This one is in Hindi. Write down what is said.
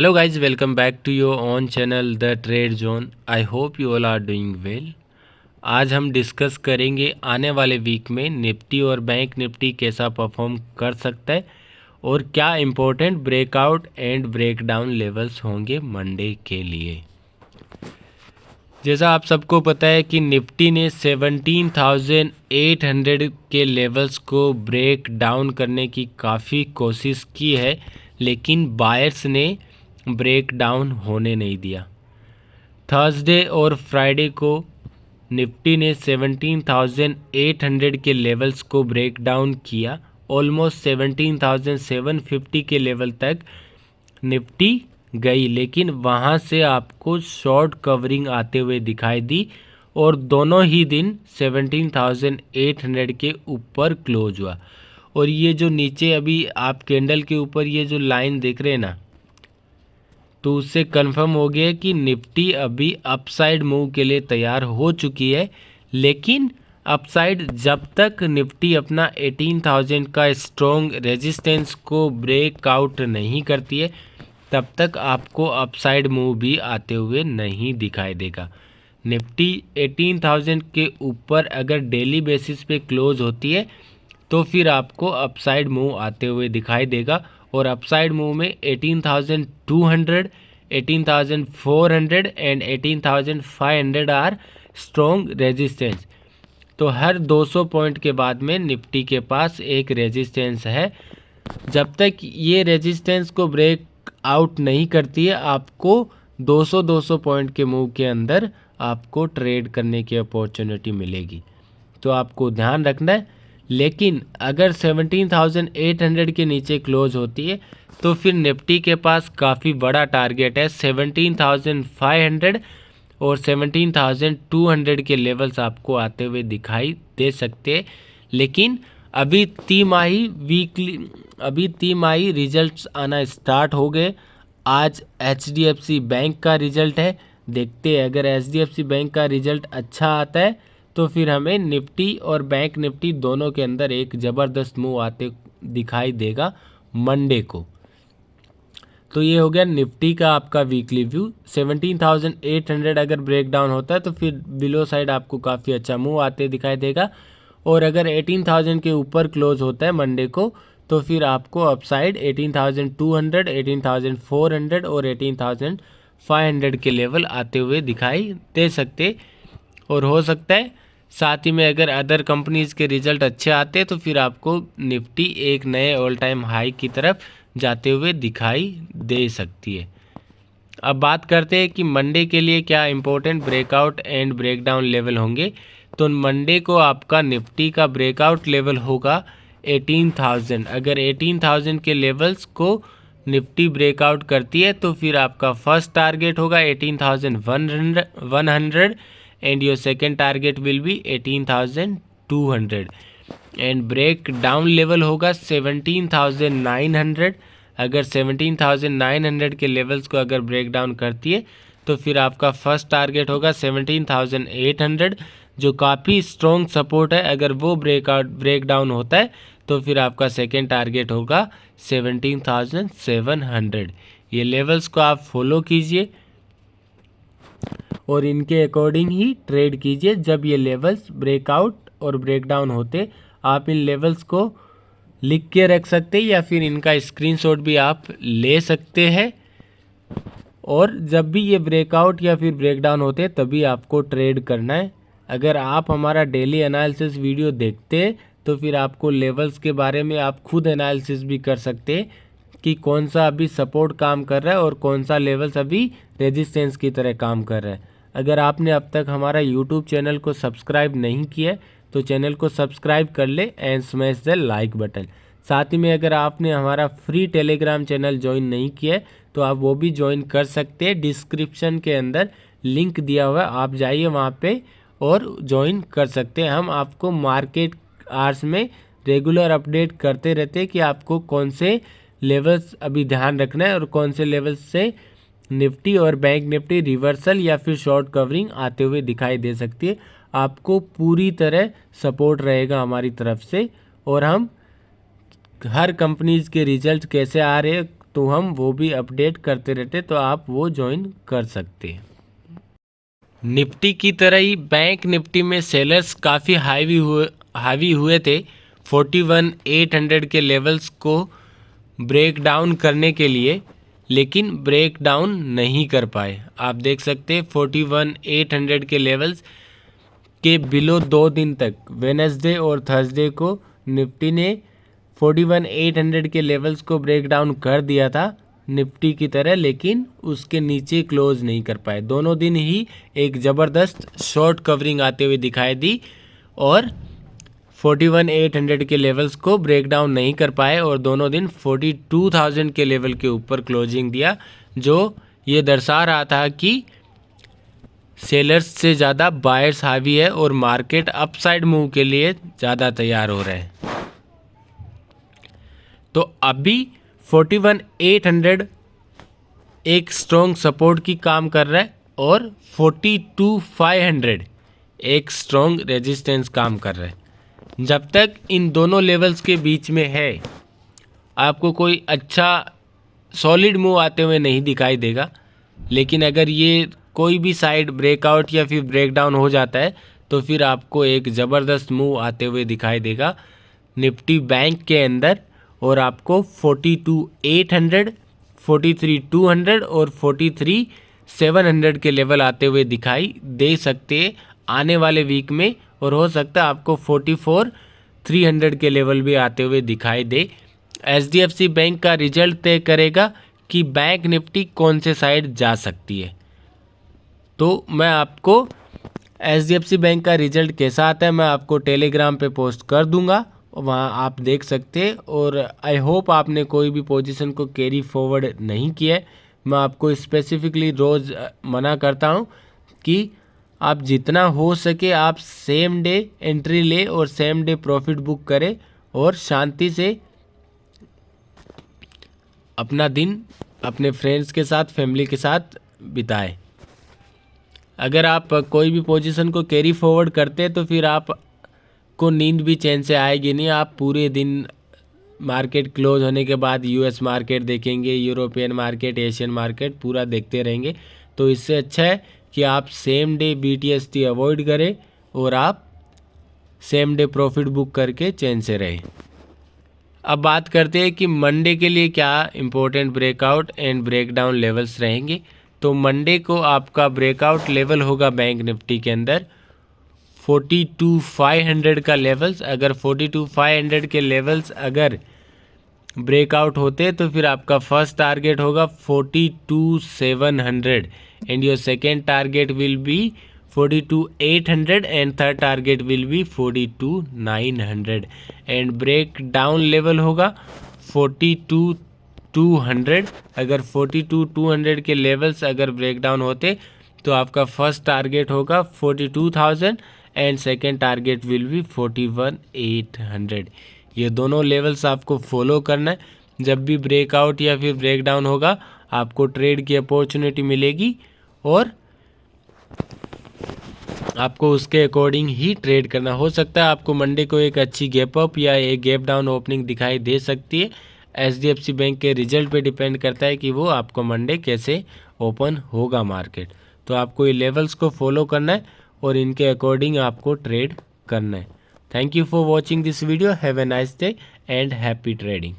Hello guys, welcome back to your own channel The Trade Zone. I hope you all are doing well. आज हम डिस्कस करेंगे आने वाले वीक में निफ्टी और बैंक निफ्टी कैसा परफॉर्म कर सकता है और क्या important breakout and breakdown levels होंगे मंडे के लिए। जैसा आप सबको पता है कि निफ्टी ने 17,800 के लेवल्स को ब्रेक डाउन करने की काफ़ी कोशिश की है, लेकिन बायर्स ने ब्रेक डाउन होने नहीं दिया। थर्सडे और फ्राइडे को निफ्टी ने 17,800 के लेवल्स को ब्रेक डाउन किया। ऑलमोस्ट 17,750 के लेवल तक निफ्टी गई, लेकिन वहाँ से आपको शॉर्ट कवरिंग आते हुए दिखाई दी और दोनों ही दिन 17,800 के ऊपर क्लोज हुआ। और ये जो नीचे अभी आप कैंडल के ऊपर ये जो लाइन देख रहे हैं ना, तो उससे कंफर्म हो गया कि निफ्टी अभी अपसाइड मूव के लिए तैयार हो चुकी है। लेकिन अपसाइड जब तक निफ्टी अपना 18,000 का स्ट्रॉन्ग रेजिस्टेंस को ब्रेकआउट नहीं करती है, तब तक आपको अपसाइड मूव भी आते हुए नहीं दिखाई देगा। निफ्टी 18,000 के ऊपर अगर डेली बेसिस पे क्लोज होती है तो फिर आपको अपसाइड मूव आते हुए दिखाई देगा। और अपसाइड मूव में 18,200, 18,400 एंड 18,500 आर स्ट्रॉन्ग रेजिस्टेंस। तो हर 200 पॉइंट के बाद में निफ्टी के पास एक रेजिस्टेंस है। जब तक ये रेजिस्टेंस को ब्रेक आउट नहीं करती है, आपको 200 पॉइंट के मूव के अंदर आपको ट्रेड करने की अपॉर्चुनिटी मिलेगी, तो आपको ध्यान रखना है। लेकिन अगर 17,800 के नीचे क्लोज होती है तो फिर निफ्टी के पास काफ़ी बड़ा टारगेट है। 17,500 और 17,200 के लेवल्स आपको आते हुए दिखाई दे सकते हैं। लेकिन अभी तिमाही रिजल्ट्स आना स्टार्ट हो गए। आज HDFC बैंक का रिजल्ट है, देखते हैं अगर HDFC बैंक का रिजल्ट अच्छा आता है तो फिर हमें निफ्टी और बैंक निफ्टी दोनों के अंदर एक ज़बरदस्त मूव आते दिखाई देगा मंडे को। तो ये हो गया निफ्टी का आपका वीकली व्यू। 17,800 अगर ब्रेक डाउन होता है तो फिर बिलो साइड आपको काफ़ी अच्छा मूव आते दिखाई देगा। और अगर 18,000 के ऊपर क्लोज होता है मंडे को तो फिर आपको अपसाइड 18,200, 18,400 और 18,500 के लेवल आते हुए दिखाई दे सकते। और हो सकता है साथ ही में अगर अदर कंपनीज़ के रिज़ल्ट अच्छे आते तो फिर आपको निफ्टी एक नए ऑल टाइम हाई की तरफ जाते हुए दिखाई दे सकती है। अब बात करते हैं कि मंडे के लिए क्या important breakout and breakdown level होंगे। तो मंडे को आपका निफ्टी का ब्रेकआउट लेवल होगा 18,000। अगर 18,000 के लेवल्स को निफ्टी ब्रेकआउट करती है तो फिर आपका फर्स्ट टारगेट होगा 18,100 and your second target will be 18,200 and break down level होगा 17,900। अगर 17,900 के लेवल्स को अगर ब्रेक डाउन करती है तो फिर आपका फर्स्ट टारगेट होगा 17,800, जो काफ़ी स्ट्रॉन्ग सपोर्ट है। अगर वो ब्रेक डाउन होता है तो फिर आपका सेकेंड टारगेट होगा 17,700। ये लेवल्स को आप फॉलो कीजिए और इनके अकॉर्डिंग ही ट्रेड कीजिए। जब ये लेवल्स ब्रेकआउट और ब्रेकडाउन होते आप इन लेवल्स को लिख के रख सकते हैं या फिर इनका स्क्रीनशॉट भी आप ले सकते हैं। और जब भी ये ब्रेकआउट या फिर ब्रेकडाउन होते तभी आपको ट्रेड करना है। अगर आप हमारा डेली एनालिसिस वीडियो देखते हैं तो फिर आपको लेवल्स के बारे में आप खुद एनालिसिस भी कर सकते हैं कि कौन सा अभी सपोर्ट काम कर रहा है और कौन सा लेवल्स अभी रेजिस्टेंस की तरह काम कर रहा है। अगर आपने अब तक हमारा यूट्यूब चैनल को सब्सक्राइब नहीं किया तो चैनल को सब्सक्राइब कर ले and smash the like button. साथ ही में अगर आपने हमारा फ्री टेलीग्राम चैनल ज्वाइन नहीं किया है तो आप वो भी ज्वाइन कर सकते हैं। डिस्क्रिप्शन के अंदर लिंक दिया हुआ है, आप जाइए वहाँ पे और ज्वाइन कर सकते हैं। हम आपको मार्केट आवर्स में रेगुलर अपडेट करते रहते हैं कि आपको कौन से लेवल्स अभी ध्यान रखना है और कौन से लेवल्स से निफ्टी और बैंक निफ्टी रिवर्सल या फिर शॉर्ट कवरिंग आते हुए दिखाई दे सकती है। आपको पूरी तरह सपोर्ट रहेगा हमारी तरफ से और हम हर कंपनीज़ के रिजल्ट कैसे आ रहे हैं तो हम वो भी अपडेट करते रहते, तो आप वो ज्वाइन कर सकते हैं। निफ्टी की तरह ही बैंक निफ्टी में सेलर्स काफ़ी हावी हुए थे 41,800 के लेवल्स को ब्रेक डाउन करने के लिए, लेकिन ब्रेक डाउन नहीं कर पाए। आप देख सकते हैं 41,800 के लेवल्स के बिलो 2 दिन तक वेडनेसडे और थर्सडे को निफ्टी ने 41,800 के लेवल्स को ब्रेक डाउन कर दिया था निफ्टी की तरह, लेकिन उसके नीचे क्लोज नहीं कर पाए। दोनों दिन ही एक ज़बरदस्त शॉर्ट कवरिंग आते हुए दिखाई दी और 41,800 के लेवल्स को ब्रेक डाउन नहीं कर पाए और दोनों दिन 42,000 के लेवल के ऊपर क्लोजिंग दिया, जो ये दर्शा रहा था कि सेलर्स से ज़्यादा बायर्स हावी है और मार्केट अपसाइड मूव के लिए ज़्यादा तैयार हो रहे हैं। तो अभी 41,800 एक स्ट्रॉन्ग सपोर्ट की काम कर रहा है और 42,500 एक स्ट्रॉन्ग रेजिस्टेंस काम कर रहा है। जब तक इन दोनों लेवल्स के बीच में है, आपको कोई अच्छा सॉलिड मूव आते हुए नहीं दिखाई देगा, लेकिन अगर ये कोई भी साइड ब्रेकआउट या फिर ब्रेकडाउन हो जाता है तो फिर आपको एक ज़बरदस्त मूव आते हुए दिखाई देगा निफ्टी बैंक के अंदर, और आपको 42,800, 43,200 और 43,700 के लेवल आते हुए दिखाई दे सकते हैं आने वाले वीक में, और हो सकता है आपको 44,300 के लेवल भी आते हुए दिखाई दे। HDFC बैंक का रिजल्ट तय करेगा कि बैंक निफ्टी कौन से साइड जा सकती है। तो मैं आपको HDFC बैंक का रिजल्ट कैसा आता है मैं आपको टेलीग्राम पे पोस्ट कर दूंगा, वहाँ आप देख सकते हैं। और आई होप आपने कोई भी पोजीशन को कैरी फॉरवर्ड नहीं किया है। मैं आपको स्पेसिफिकली रोज़ मना करता हूँ कि आप जितना हो सके आप सेम डे एंट्री ले और सेम डे प्रॉफिट बुक करें और शांति से अपना दिन अपने फ्रेंड्स के साथ, फैमिली के साथ बिताएं। अगर आप कोई भी पोजीशन को कैरी फॉरवर्ड करते हैं तो फिर आप को नींद भी चैन से आएगी नहीं। आप पूरे दिन मार्केट क्लोज होने के बाद US मार्केट देखेंगे, यूरोपियन मार्केट, एशियन मार्केट पूरा देखते रहेंगे। तो इससे अच्छा है कि आप सेम डे BTST अवॉइड करें और आप सेम डे प्रॉफिट बुक करके चैन से रहें। अब बात करते हैं कि मंडे के लिए क्या important breakout and breakdown levels रहेंगे। तो मंडे को आपका ब्रेकआउट लेवल होगा बैंक निफ्टी के अंदर 42,500 का लेवल्स। अगर 42,500 के लेवल्स अगर ब्रेकआउट होते तो फिर आपका फर्स्ट टारगेट होगा 42,700 and your second target will be 42,800 and third target will be 42,900 and breakdown level होगा 42,200। अगर 42,200 के लेवल्स अगर ब्रेक डाउन होते तो आपका फर्स्ट टारगेट होगा 42,000 and second target will B 41,800। ये दोनों लेवल्स आपको फॉलो करना है। जब भी ब्रेकआउट या फिर ब्रेक डाउन होगा आपको ट्रेड की अपॉर्चुनिटी मिलेगी और आपको उसके अकॉर्डिंग ही ट्रेड करना। हो सकता है आपको मंडे को एक अच्छी गैप अप या एक गैप डाउन ओपनिंग दिखाई दे सकती है। HDFC बैंक के रिजल्ट पे डिपेंड करता है कि वो आपको मंडे कैसे ओपन होगा मार्केट। तो आपको ये लेवल्स को फॉलो करना है और इनके अकॉर्डिंग आपको ट्रेड करना है। Thank you for watching this video. Have a nice day and happy trading.